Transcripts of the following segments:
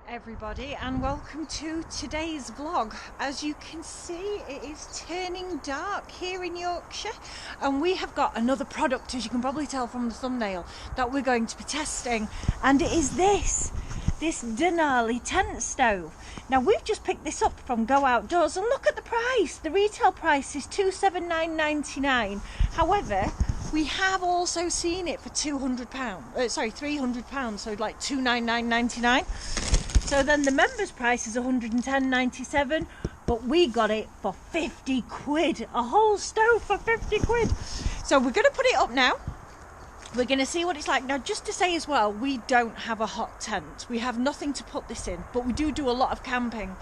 Everybody, and welcome to today's vlog. As you can see, it is turning dark here in Yorkshire, and we have got another product, as you can probably tell from the thumbnail, that we're going to be testing, and it is this Denali Tent Stove. Now, we've just picked this up from Go Outdoors, and look at the price. The retail price is £279.99. However, we have also seen it for £300, so like £299.99. So then the members price is £110.97, but we got it for 50 quid. A whole stove for 50 quid. So we're going to put it up now. We're going to see what it's like. Now, just to say as well, we don't have a hot tent. We have nothing to put this in, but we do a lot of camping.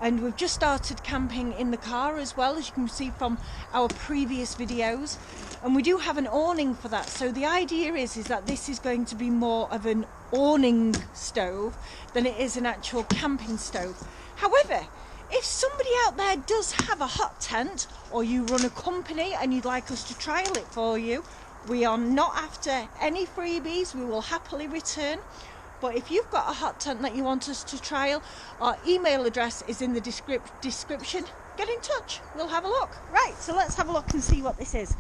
And we've just started camping in the car as well, as you can see from our previous videos. And we do have an awning for that. So the idea is that this is going to be more of an awning stove than it is an actual camping stove. However, if somebody out there does have a hot tent, or you run a company and you'd like us to trial it for you, we are not after any freebies. We will happily return. But if you've got a hot tent that you want us to trial, our email address is in the description. Get in touch, we'll have a look. Right, so let's have a look and see what this is.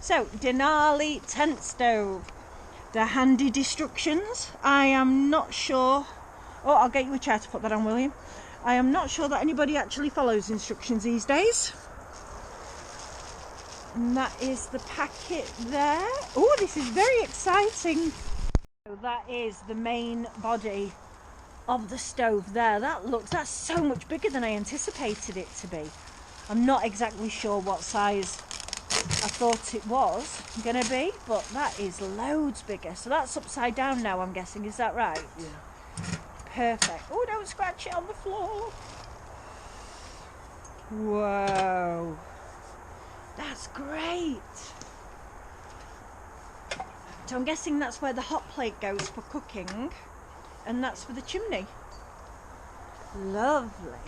So, Denali Tent Stove. The handy instructions. I am not sure. Oh, I'll get you a chair to put that on, William. I am not sure that anybody actually follows instructions these days. And that is the packet there. Oh, this is very exciting. So that is the main body of the stove there. That's so much bigger than I anticipated it to be. I'm not exactly sure what size I thought it was gonna be, but that is loads bigger. So that's upside down now, I'm guessing. Is that right? Yeah. Perfect. Oh, don't scratch it on the floor. Whoa. That's great. So I'm guessing that's where the hot plate goes for cooking, and that's for the chimney. Lovely.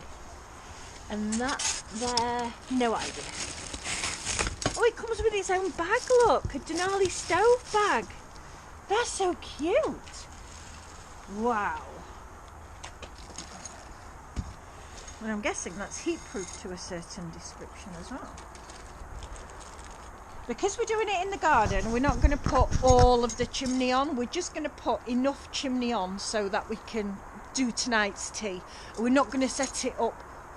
And that's there. No idea. Oh, it comes with its own bag, look. A Denali stove bag. That's so cute. Wow. And I'm guessing that's heat proof to a certain description as well. Because we're doing it in the garden, we're not going to put all of the chimney on. We're just going to put enough chimney on so that we can do tonight's tea. We're not going to set it up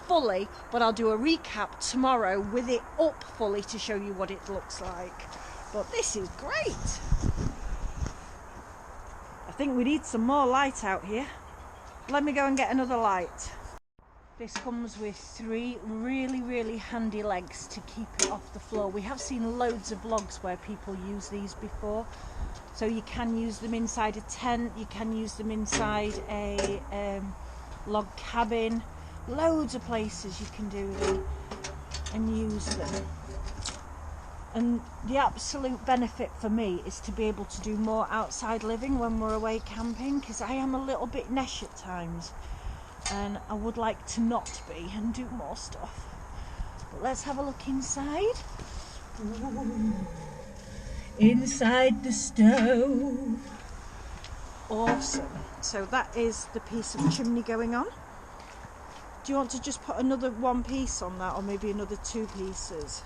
fully, but I'll do a recap tomorrow with it up fully to show you what it looks like. But this is great. I think we need some more light out here. Let me go and get another light. This comes with 3 really handy legs to keep it off the floor. We have seen loads of vlogs where people use these before. So you can use them inside a tent, you can use them inside a log cabin. Loads of places you can do them and use them. And the absolute benefit for me is to be able to do more outside living when we're away camping, because I am a little bit nesh at times. And I would like to not be and do more stuff. But let's have a look inside. Ooh. Inside the stove. Awesome. So that is the piece of chimney going on. Do you want to just put another 1 piece on that, or maybe another 2 pieces?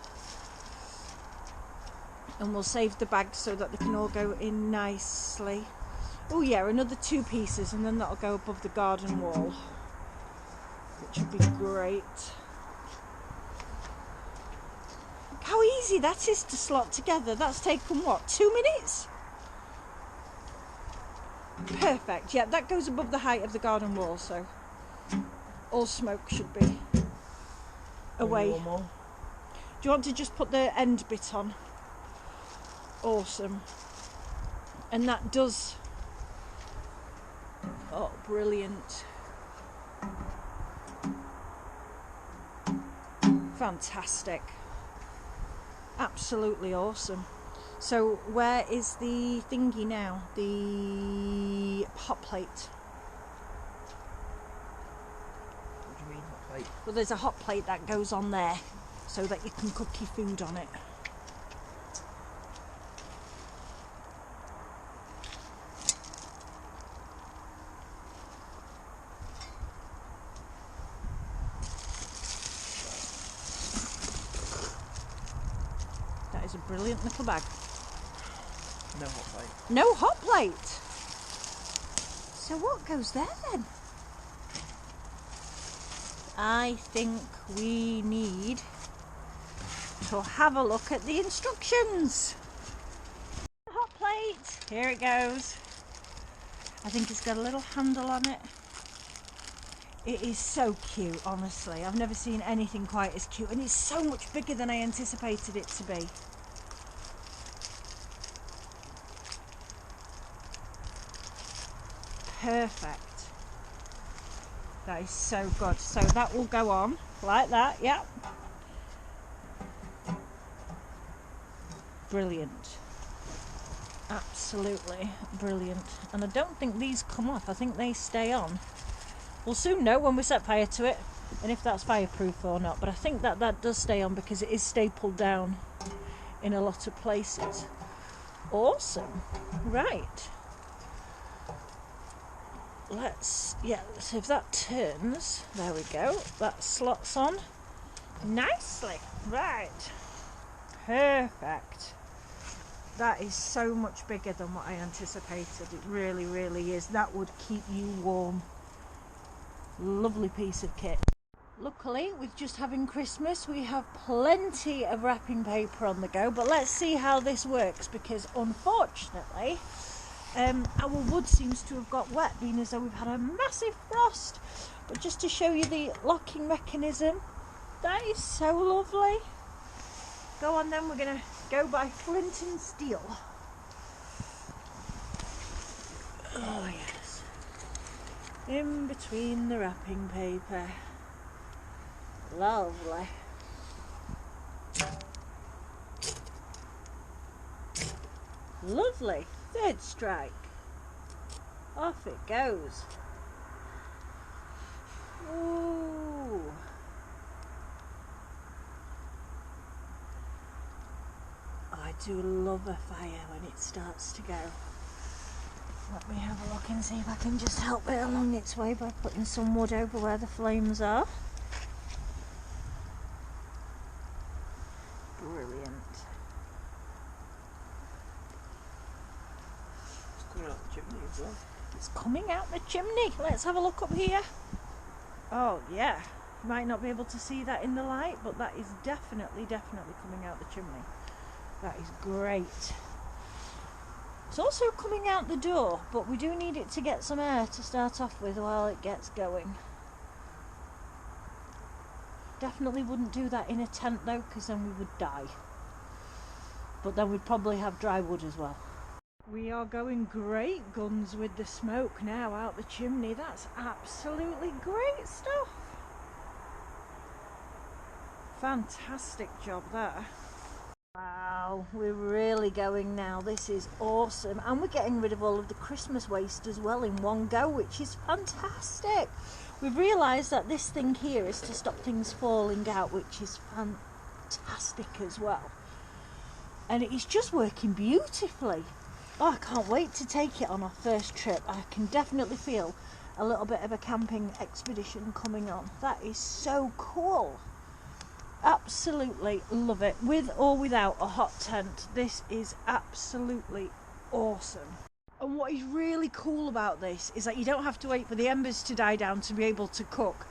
And we'll save the bags so that they can all go in nicely. Oh yeah, another 2 pieces, and then that'll go above the garden wall, which would be great. Look how easy that is to slot together. That's taken what, 2 minutes? Perfect. Yeah, that goes above the height of the garden wall, so all smoke should be away. Do you want to just put the end bit on? Awesome. And that does... Oh, brilliant. Fantastic. Absolutely awesome. So where is the thingy now? The hot plate. What do you mean, hot plate? Well, there's a hot plate that goes on there so that you can cook your food on it. Brilliant little bag. No hot plate. No hot plate. So what goes there then? I think we need to have a look at the instructions. Hot plate. Here it goes. I think it's got a little handle on it. It is so cute, honestly. I've never seen anything quite as cute, and it's so much bigger than I anticipated it to be. Perfect. That is so good. So that will go on like that, yep. Brilliant. Absolutely brilliant. And I don't think these come off. I think they stay on. We'll soon know when we set fire to it and if that's fireproof or not, but I think that does stay on because it is stapled down in a lot of places. Awesome. Right. So if that turns, there we go, that slots on nicely. Right. Perfect. That is so much bigger than what I anticipated. It really, really is. That would keep you warm. Lovely piece of kit. Luckily, with just having Christmas, we have plenty of wrapping paper on the go, but let's see how this works, because unfortunately our wood seems to have got wet, being as though we've had a massive frost. But just to show you the locking mechanism, that is so lovely. Go on then, we're going to go by flint and steel. Oh yes. In between the wrapping paper. Lovely. Lovely. Third strike. Off it goes. Ooh. I do love a fire when it starts to go. Let me have a look and see if I can just help it along its way by putting some wood over where the flames are. Brilliant. It's coming out the chimney as well. It's coming out the chimney. Let's have a look up here. Oh yeah. You might not be able to see that in the light, but that is definitely coming out the chimney. That is great. It's also coming out the door, but we do need it to get some air to start off with while it gets going. Definitely wouldn't do that in a tent though, because then we would die. But then we'd probably have dry wood as well. We are going great guns with the smoke now out the chimney. That's absolutely great stuff. Fantastic job there. Wow, we're really going now. This is awesome. And we're getting rid of all of the Christmas waste as well in one go, which is fantastic. We've realised that this thing here is to stop things falling out, which is fantastic as well. And it is just working beautifully. Oh, I can't wait to take it on our first trip. I can definitely feel a little bit of a camping expedition coming on. That is so cool. Absolutely love it. With or without a hot tent, this is absolutely awesome. And what is really cool about this is that you don't have to wait for the embers to die down to be able to cook.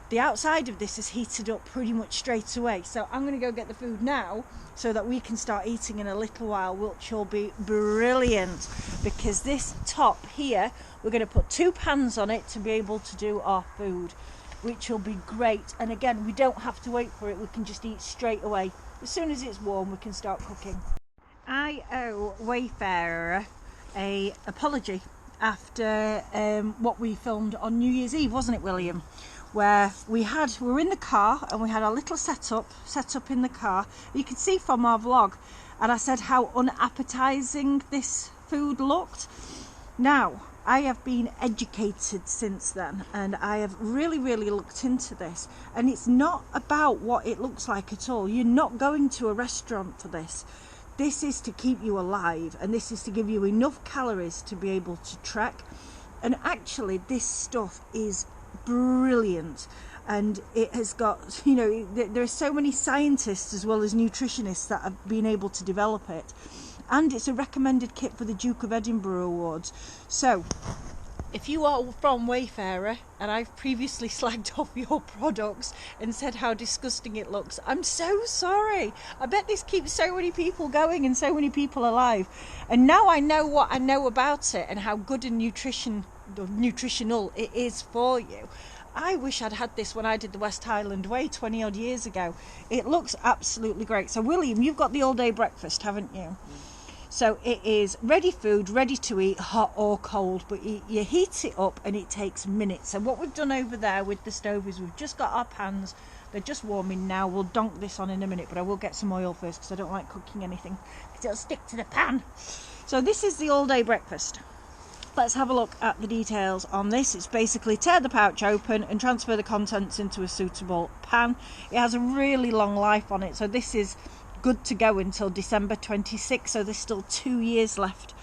The outside of this is heated up pretty much straight away. So I'm going to go get the food now so that we can start eating in a little while, which will be brilliant. Because this top here, we're going to put 2 pans on it to be able to do our food, which will be great. And again, we don't have to wait for it. We can just eat straight away. As soon as it's warm, we can start cooking. I owe Wayfayrer an apology after what we filmed on New Year's Eve, wasn't it, William? Where we were in the car and we had our little setup in the car. You could see from our vlog, and I said how unappetizing this food looked. Now, I have been educated since then, and I have really looked into this, and it's not about what it looks like at all. You're not going to a restaurant for this. This is to keep you alive, and this is to give you enough calories to be able to trek. And actually this stuff is brilliant. and it has got, you know, there are so many scientists as well as nutritionists that have been able to develop it, and it's a recommended kit for the Duke of Edinburgh Awards. So if you are from Wayfayrer and I've previously slagged off your products and said how disgusting it looks, I'm so sorry. I bet this keeps so many people going and so many people alive. And now I know what I know about it and how good and nutritional it is for you. I wish I'd had this when I did the West Highland Way 20 odd years ago. It looks absolutely great. So William, you've got the all day breakfast, haven't you? So it is ready food, ready to eat, hot or cold, but you heat it up and it takes minutes. So what we've done over there with the stove is we've just got our pans. They're just warming now. We'll donk this on in a minute, but I will get some oil first because I don't like cooking anything because it'll stick to the pan. So this is the all day breakfast. Let's have a look at the details on this. It's basically tear the pouch open and transfer the contents into a suitable pan. It has a really long life on it, so this is good to go until December 26, so there's still 2 years left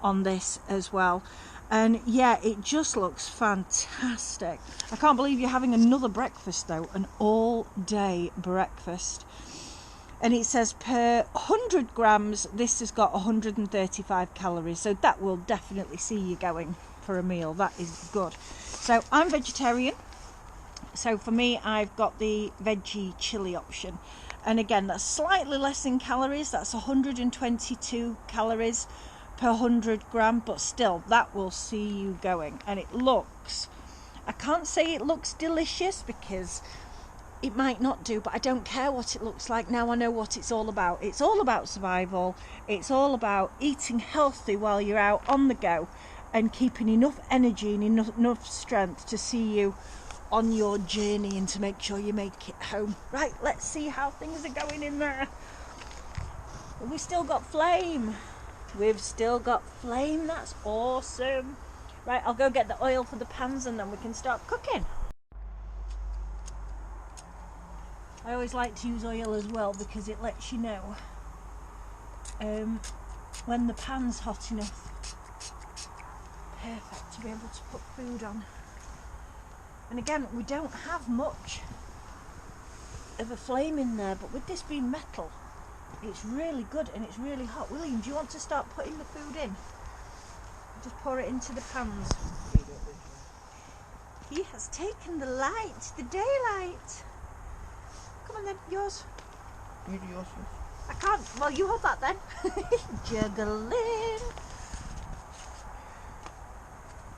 on this as well. And yeah, it just looks fantastic. I can't believe you're having another breakfast though, an all day breakfast. And it says per 100 grams this has got 135 calories, so that will definitely see you going for a meal. That is good. So I'm vegetarian, so for me I've got the veggie chili option. And again, that's slightly less in calories. That's 122 calories per 100 gram, but still, that will see you going. And it looks, I can't say it looks delicious because it might not do, but I don't care what it looks like. Now I know what it's all about. It's all about survival. It's all about eating healthy while you're out on the go and keeping enough energy and enough strength to see you on your journey and to make sure you make it home. Right, let's see how things are going in there. We've still got flame. We've still got flame. That's awesome. Right, I'll go get the oil for the pans and then we can start cooking. I always like to use oil as well because it lets you know when the pan's hot enough. Perfect to be able to put food on. And again, we don't have much of a flame in there, but with this being metal, it's really good and it's really hot. William, do you want to start putting the food in? Just pour it into the pans. He has taken the light, the daylight. Come on then, yours. You do yours. I can't. Well, you hold that then. Juggling.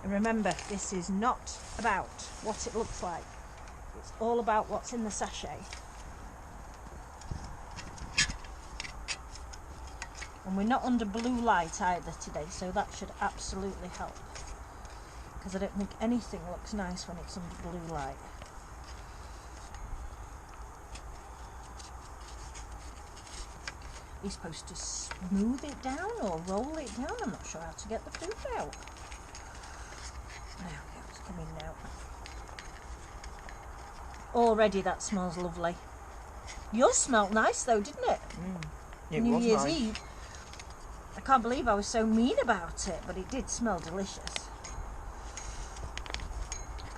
And remember, this is not about what it looks like. It's all about what's in the sachet. And we're not under blue light either today, so that should absolutely help. Because I don't think anything looks nice when it's under blue light. You're supposed to smooth it down or roll it down. I'm not sure how to get the food out. There we go, it's coming now. Already that smells lovely. Yours smelled nice though, didn't it? New Year's Eve. I can't believe I was so mean about it, but it did smell delicious.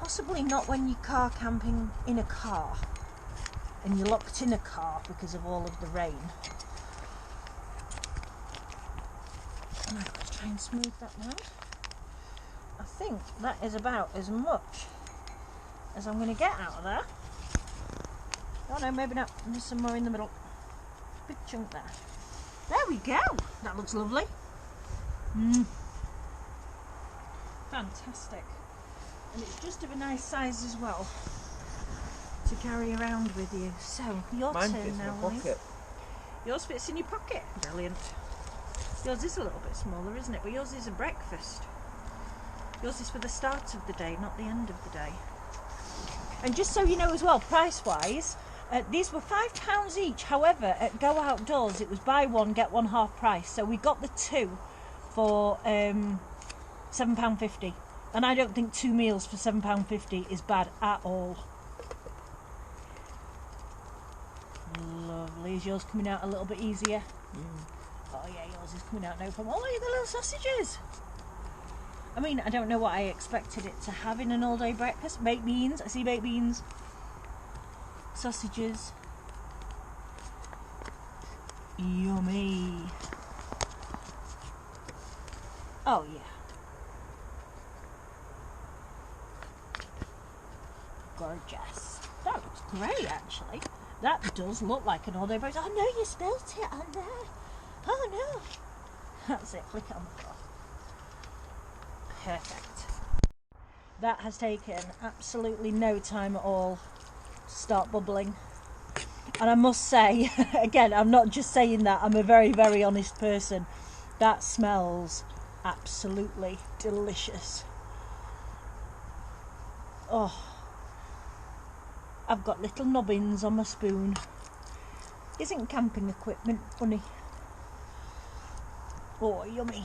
Possibly not when you're car camping in a car and you're locked in a car because of all of the rain. Right, let's try and smooth that now. I think that is about as much as I'm going to get out of there. Oh no, maybe not. There's some more in the middle. Big chunk there. There we go. That looks lovely. Fantastic. And it's just of a nice size as well to carry around with you. So, your Mine turn fits now, in my pocket. Yours fits in your pocket. Brilliant. Yours is a little bit smaller, isn't it? But yours is a breakfast. Yours is for the start of the day, not the end of the day. And just so you know as well, price-wise, these were £5 each. However, at Go Outdoors, it was buy one, get one half price. So we got the two for £7.50. And I don't think 2 meals for £7.50 is bad at all. Lovely. Is yours coming out a little bit easier? Oh yeah, yours is coming out no problem. Oh, look at the little sausages. I mean, I don't know what I expected it to have in an all-day breakfast. Baked beans. I see baked beans. sausages. Yummy. Oh yeah. Gorgeous. That looks great actually. That does look like an all-day roast. Oh no, you spilt it on there. Oh no. That's it, flick it on the floor. Perfect. That has taken absolutely no time at all to start bubbling. And I must say, again, I'm not just saying that, I'm a very, very honest person. That smells absolutely delicious. Oh, I've got little nubbins on my spoon. Isn't camping equipment funny? Oh, yummy.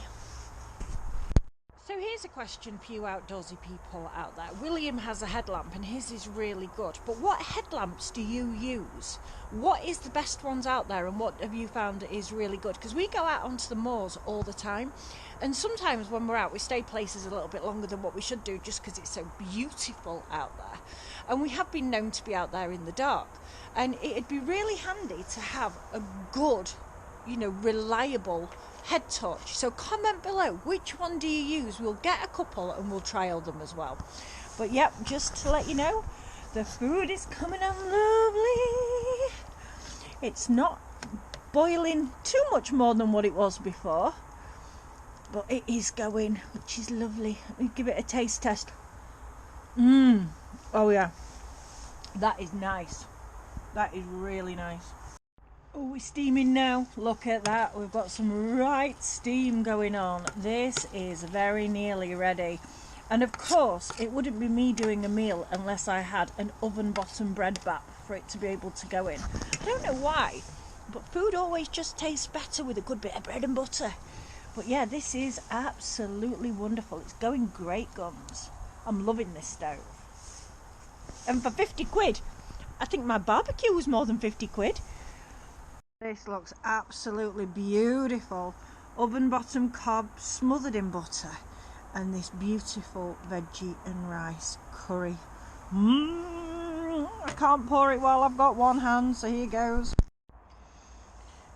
So here's a question for you outdoorsy people out there. William has a headlamp and his is really good, but what headlamps do you use? What is the best ones out there and what have you found is really good? Because we go out onto the moors all the time, and sometimes when we're out we stay places a little bit longer than what we should do just because it's so beautiful out there, and we have been known to be out there in the dark, and it'd be really handy to have a good, reliable head torch. So comment below, which one do you use? We'll get a couple and we'll trial them as well. But yep, just to let you know, the food is coming on lovely. It's not boiling too much more than what it was before, but it is going, which is lovely. Let me give it a taste test. Oh yeah, that is nice. That is really nice. Oh, we're steaming now. Look at that. We've got some right steam going on. This is very nearly ready. And of course, it wouldn't be me doing a meal unless I had an oven bottom bread batter for it to be able to go in. I don't know why, but food always just tastes better with a good bit of bread and butter. But yeah, this is absolutely wonderful. It's going great guns. I'm loving this stove. And for 50 quid, I think my barbecue was more than 50 quid. This looks absolutely beautiful. Oven bottom cob smothered in butter and this beautiful veggie and rice curry. I can't pour it while I've got one hand, so here goes.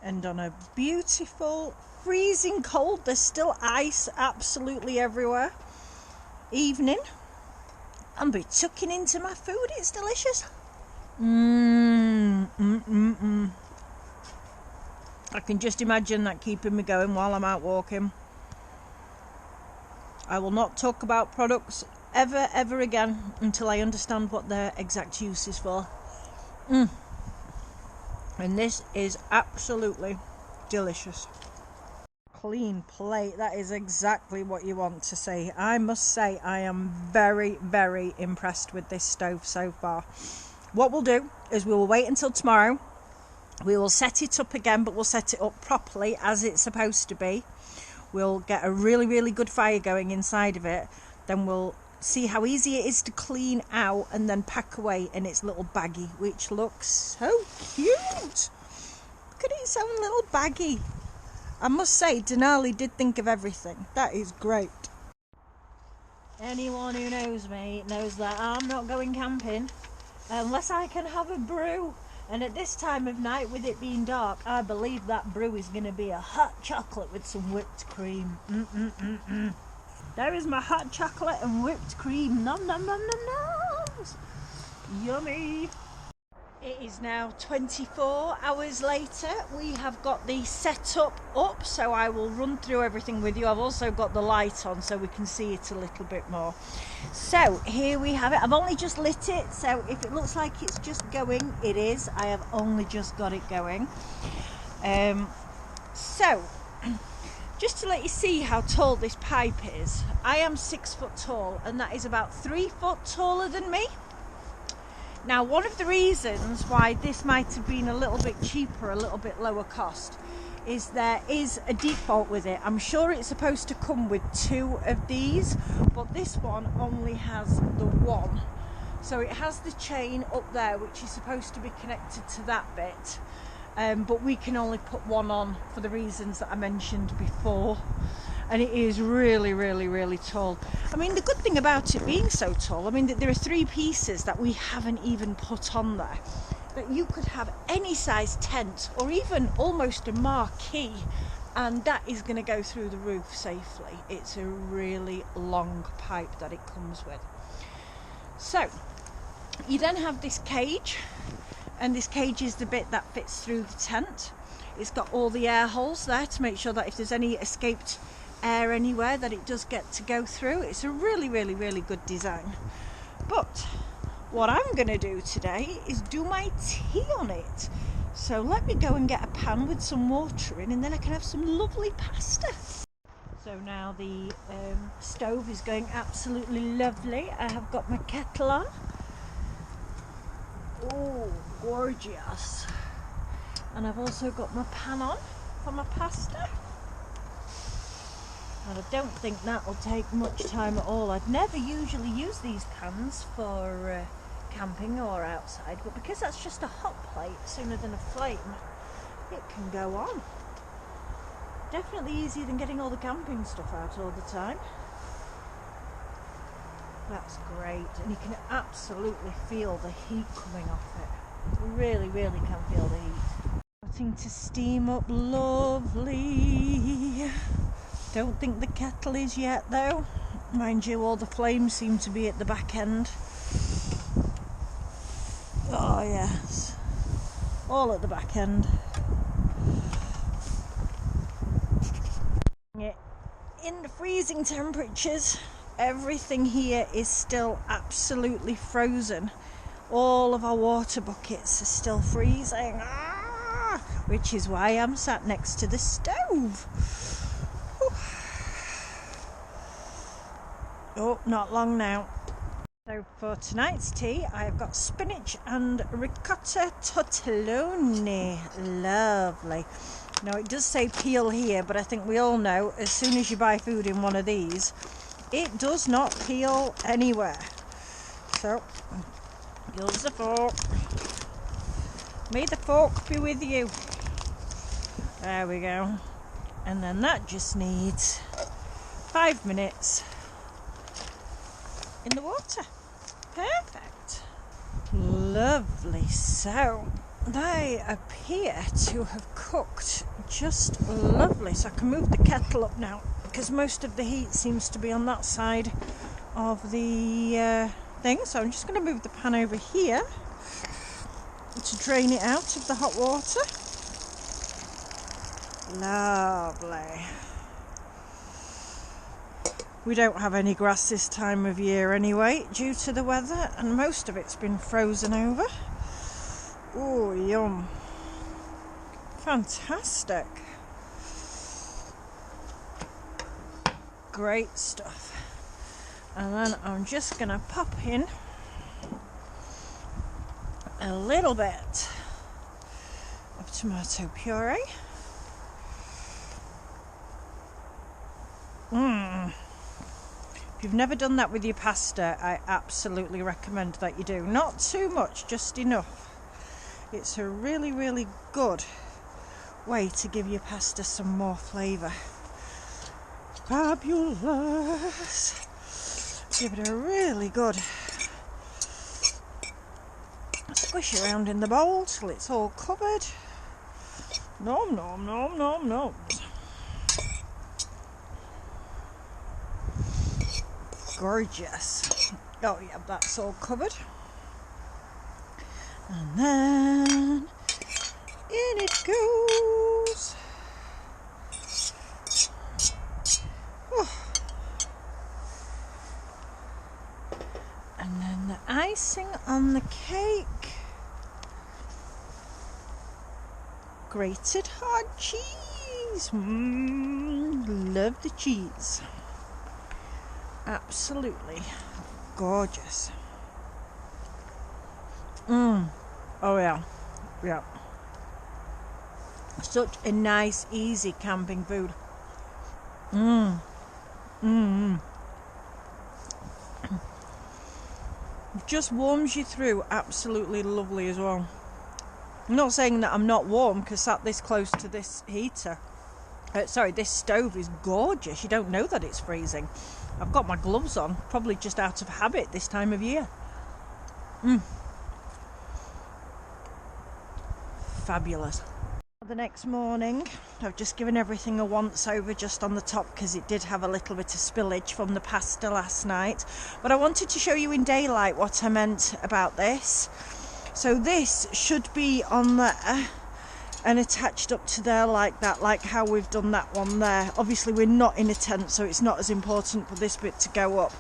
And on a beautiful freezing cold, there's still ice absolutely everywhere, evening, I'll be tucking into my food. It's delicious. I can just imagine that keeping me going while I'm out walking. I will not talk about products ever again until I understand what their exact use is for. And this is absolutely delicious. Clean plate, that is exactly what you want to see. I must say I am very, very impressed with this stove so far. What we'll do is we will wait until tomorrow. We will set it up again, but we'll set it up properly as it's supposed to be. We'll get a really, really good fire going inside of it. Then we'll see how easy it is to clean out and then pack away in its little baggie, which looks so cute. Look at its own little baggie. I must say, Denali did think of everything. That is great. Anyone who knows me knows that I'm not going camping unless I can have a brew. And at this time of night, with it being dark, I believe that brew is going to be a hot chocolate with some whipped cream. There is my hot chocolate and whipped cream. Nom nom nom nom noms. Yummy. It is now 24 hours later. We have got the setup up, so I will run through everything with you. I've also got the light on so we can see it a little bit more. So here we have it. I've only just lit it, so if it looks like it's just going, it is. I have only just got it going. So just to let you see how tall this pipe is, I am 6 foot tall and that is about 3 foot taller than me. Now, one of the reasons why this might have been a little bit cheaper, a little bit lower cost, is there is a default with it. I'm sure it's supposed to come with 2 of these, but this one only has the 1. So it has the chain up there, which is supposed to be connected to that bit. But we can only put 1 on for the reasons that I mentioned before. And it is really, really, really tall. I mean, the good thing about it being so tall, I mean, there are 3 pieces that we haven't even put on there. that you could have any size tent or even almost a marquee, and that is going to go through the roof safely. It's a really long pipe that it comes with. So you then have this cage, and this cage is the bit that fits through the tent. It's got all the air holes there to make sure that if there's any escaped air anywhere that it does get to go through. It's a really good design. But what I'm going to do today is do my tea on it. So let me go and get a pan with some water in, and then I can have some lovely pasta. So now the stove is going absolutely lovely. I have got my kettle on. Oh, gorgeous. And I've also got my pan on for my pasta. And I don't think that will take much time at all. I'd never usually use these pans for camping or outside, but because that's just a hot plate sooner than a flame, it can go on. Definitely easier than getting all the camping stuff out all the time. That's great, and you can absolutely feel the heat coming off it. You really can feel the heat. Starting to steam up lovely. Don't think the kettle is yet though. Mind you, all the flames seem to be at the back end. Oh yes, all at the back end. In the freezing temperatures, everything here is still absolutely frozen. All of our water buckets are still freezing, which is why I'm sat next to the stove. Oh, not long now. So for tonight's tea, I've got spinach and ricotta tortelloni. Lovely. Now it does say peel here, but I think we all know as soon as you buy food in one of these, it does not peel anywhere. So, use the fork. May the fork be with you. There we go. And then that just needs 5 minutes in the water. Perfect. Lovely. So they appear to have cooked just lovely. So I can move the kettle up now because most of the heat seems to be on that side of the thing. So I'm just going to move the pan over here to drain it out of the hot water. Lovely. We don't have any grass this time of year anyway, due to the weather, and most of it's been frozen over. Oh, yum. Fantastic. Great stuff. And then I'm just going to pop in a little bit of tomato puree. If you've never done that with your pasta, I absolutely recommend that you do. Not too much, just enough. It's a really good way to give your pasta some more flavour. Fabulous. Give it a really good squish around in the bowl till it's all covered. Nom nom nom nom nom. Gorgeous. Oh yeah, that's all covered. And then in it goes. Oh. And then the icing on the cake. Grated hard cheese. Love the cheese. Absolutely gorgeous. Oh yeah. Such a nice, easy camping food. Just warms you through. Absolutely lovely as well. I'm not saying that I'm not warm because sat this close to this heater. This stove is gorgeous. You don't know that it's freezing. I've got my gloves on, probably just out of habit this time of year. fabulous. The next morning I've just given everything a once over just on the top because it did have a little bit of spillage from the pasta last night, but I wanted to show you in daylight what I meant about this. So this should be on there and attached up to there like that, like how we've done that one there. Obviously we're not in a tent, so it's not as important for this bit to go up,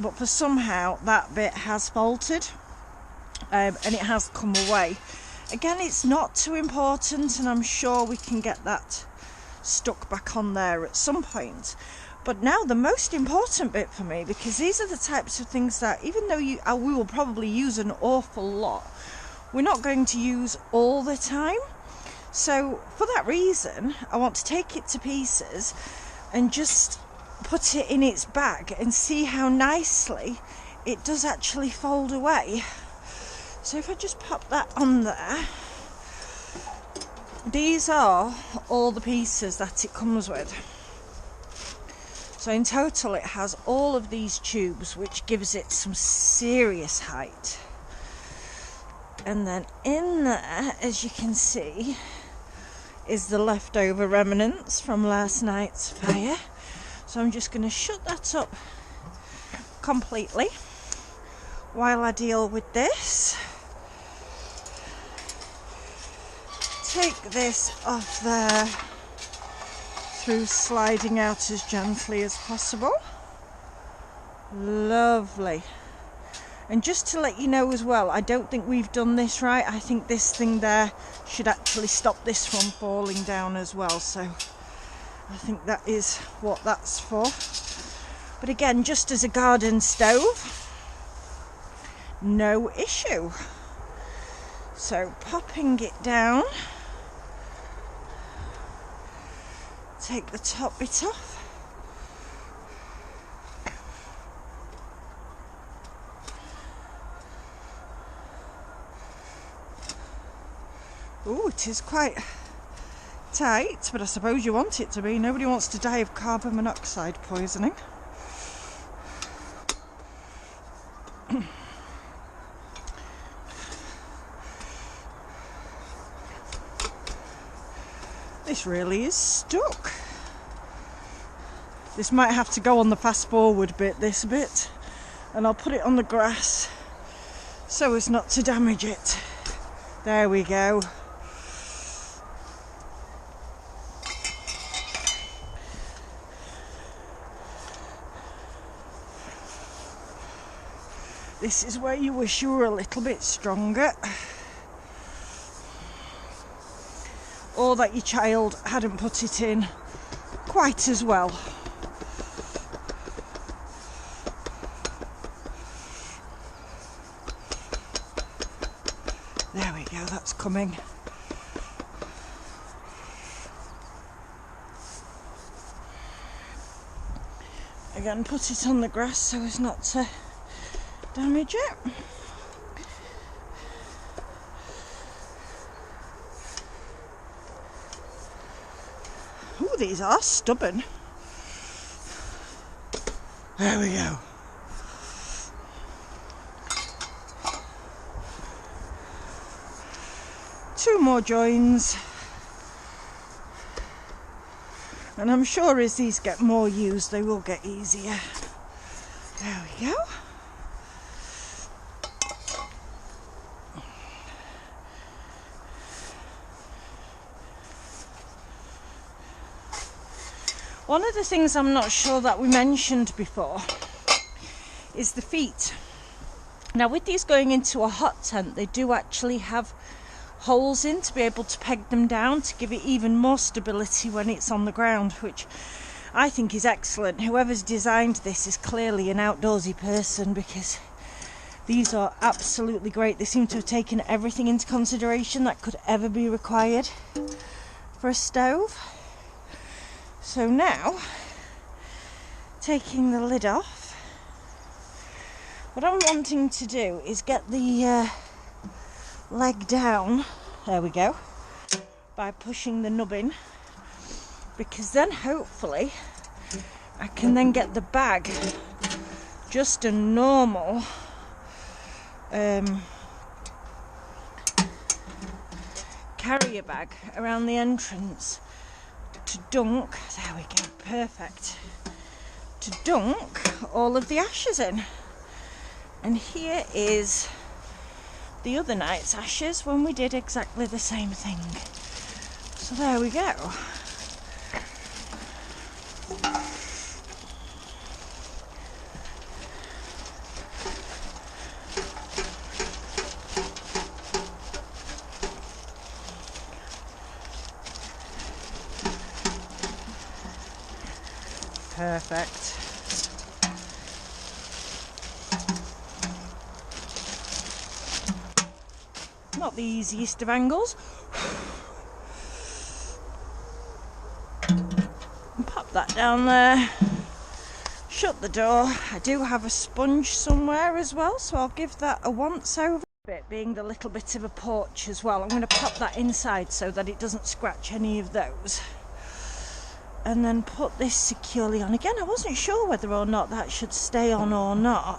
but for somehow that bit has faltered and it has come away. Again, it's not too important, and I'm sure we can get that stuck back on there at some point. But now the most important bit for me, because these are the types of things that even though we will probably use an awful lot, we're not going to use all the time. So for that reason, I want to take it to pieces and just put it in its bag and see how nicely it does actually fold away. So if I just pop that on there, these are all the pieces that it comes with. So in total it has all of these tubes, which gives it some serious height. And then in there, as you can see, is the leftover remnants from last night's fire. So I'm just going to shut that up completely while I deal with this. Take this off there through sliding out as gently as possible. Lovely. And just to let you know as well, I don't think we've done this right. I think this thing there should actually stop this from falling down as well. So I think that is what that's for. But again, just as a garden stove, no issue. So popping it down, take the top bit off. Oh, it is quite tight, but I suppose you want it to be. Nobody wants to die of carbon monoxide poisoning. This really is stuck. This might have to go on the fast forward bit, this bit, and I'll put it on the grass so as not to damage it. There we go. This is where you wish you were a little bit stronger, or that your child hadn't put it in quite as well. There we go, that's coming. Again, put it on the grass so as not to damage it. Oh, these are stubborn. There we go. Two more joins. And I'm sure as these get more used, they will get easier. There we go. One of the things I'm not sure that we mentioned before is the feet. Now with these going into a hot tent, they do actually have holes in to be able to peg them down to give it even more stability when it's on the ground, which I think is excellent. Whoever's designed this is clearly an outdoorsy person, because these are absolutely great. They seem to have taken everything into consideration that could ever be required for a stove. So now, taking the lid off, what I'm wanting to do is get the leg down, there we go, by pushing the nub in, because then hopefully I can then get the bag just a normal carrier bag around the entrance to dunk, there we go, perfect, to dunk all of the ashes in. And here is the other night's ashes when we did exactly the same thing. So there we go. Perfect. Not the easiest of angles. And pop that down there. Shut the door. I do have a sponge somewhere as well, so I'll give that a once over. Bit being the little bit of a porch as well. I'm going to pop that inside so that it doesn't scratch any of those. And then put this securely on. Again, I wasn't sure whether or not that should stay on or not.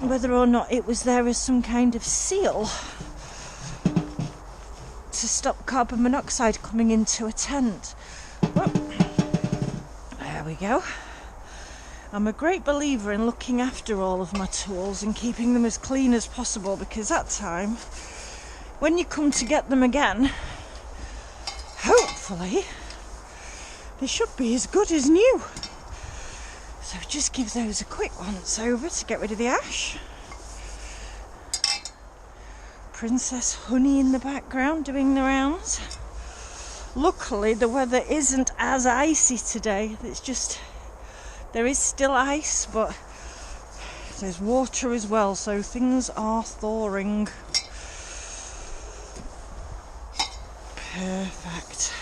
Whether or not it was there as some kind of seal to stop carbon monoxide coming into a tent. But there we go. I'm a great believer in looking after all of my tools and keeping them as clean as possible, because that time, when you come to get them again, hopefully they should be as good as new. So just give those a quick once over to get rid of the ash. Princess Honey in the background doing the rounds. Luckily the weather isn't as icy today. It's just, there is still ice, but there's water as well, so things are thawing. Perfect.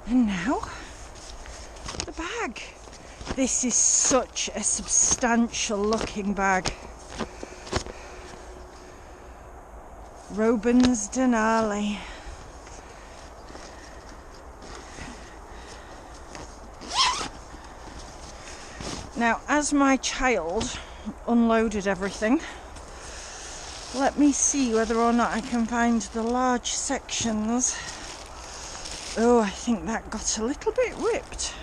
And now, the bag. This is such a substantial looking bag. Robin's Denali. Now, as my child unloaded everything, let me see whether or not I can find the large sections. Oh, I think that got a little bit ripped.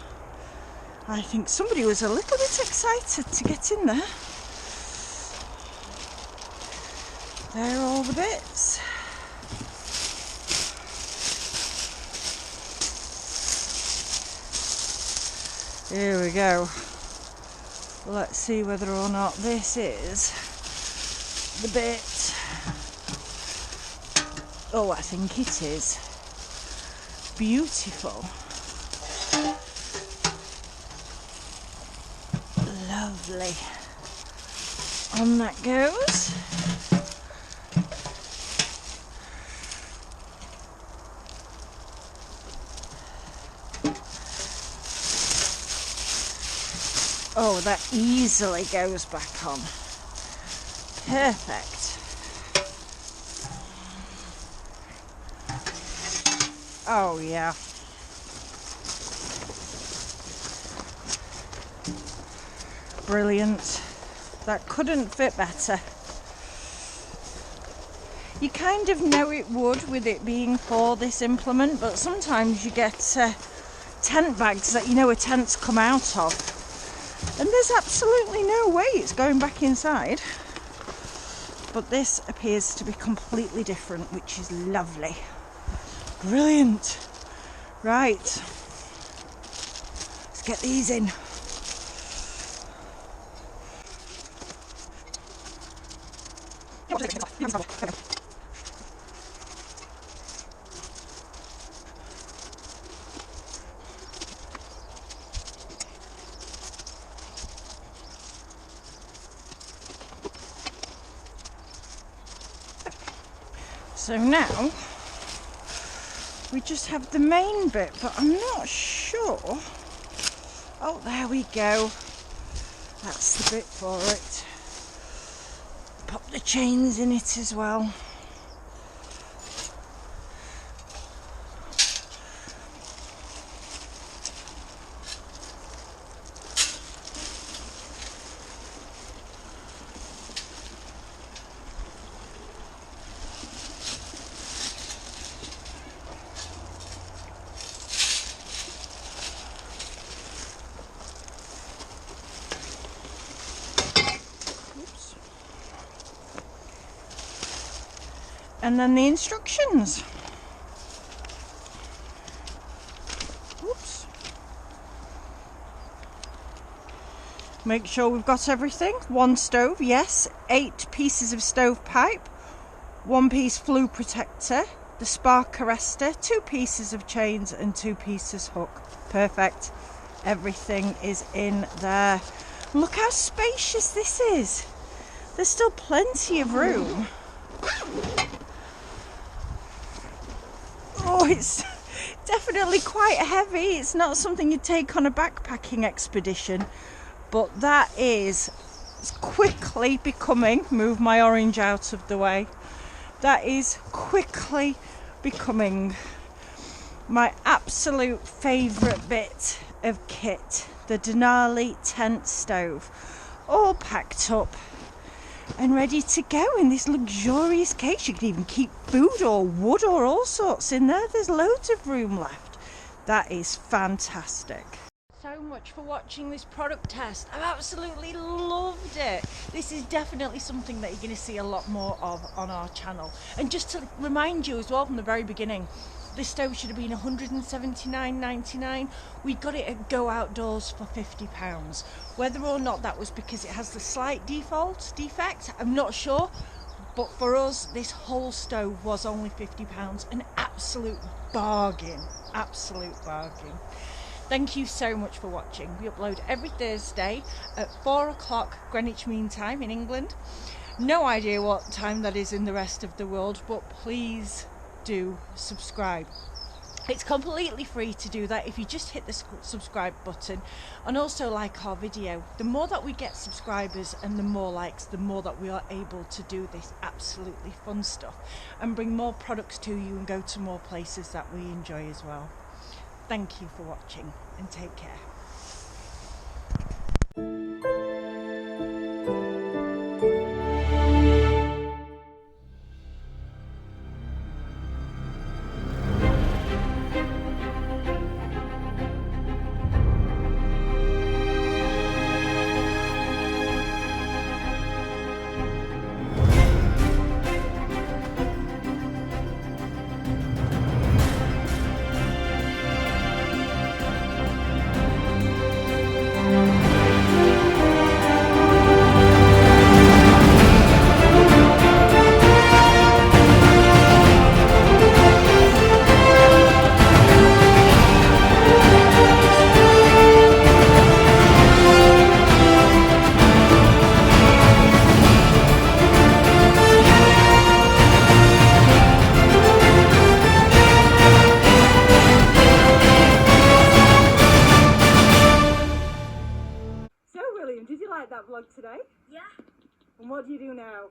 I think somebody was a little bit excited to get in there. There are all the bits. Here we go. Let's see whether or not this is the bit. Oh, I think it is. Beautiful. Lovely. On that goes. Oh, that easily goes back on. Perfect. Oh yeah. Brilliant. That couldn't fit better. You kind of know it would with it being for this implement, but sometimes you get tent bags that you know a tent's come out of, and there's absolutely no way it's going back inside. But this appears to be completely different, which is lovely. Brilliant. Right, let's get these in. So now we just have the main bit, but I'm not sure. Oh, there we go. That's the bit for it. Pop the chains in it as well. And then the instructions. Oops. Make sure we've got everything. 1 stove, yes. 8 pieces of stove pipe. 1 piece flue protector. The spark arrestor. 2 pieces of chains and 2 pieces hook. Perfect. Everything is in there. Look how spacious this is. There's still plenty of room. Oh, it's definitely quite heavy. It's not something you'd take on a backpacking expedition, but that is quickly becoming, move my orange out of the way, that is quickly becoming my absolute favourite bit of kit, the Denali Tent Stove, all packed up and ready to go in this luxurious case. You can even keep food or wood or all sorts in there. There's loads of room left. That is fantastic. So much for watching this product test. I've absolutely loved it. This is definitely something that you're going to see a lot more of on our channel. And just to remind you as well from the very beginning, this stove should have been $179.99. We got it at Go Outdoors for £50. Whether or not that was because it has the slight defect, I'm not sure. But for us, this whole stove was only £50. An absolute bargain. Absolute bargain. Thank you so much for watching. We upload every Thursday at 4 o'clock Greenwich Mean Time in England. No idea what time that is in the rest of the world, but please do subscribe. It's completely free to do that if you just hit the subscribe button, and also like our video. The more that we get subscribers and the more likes, the more that we are able to do this absolutely fun stuff and bring more products to you and go to more places that we enjoy as well. Thank you for watching and take care. Did you like that vlog today? Yeah. And what do you do now?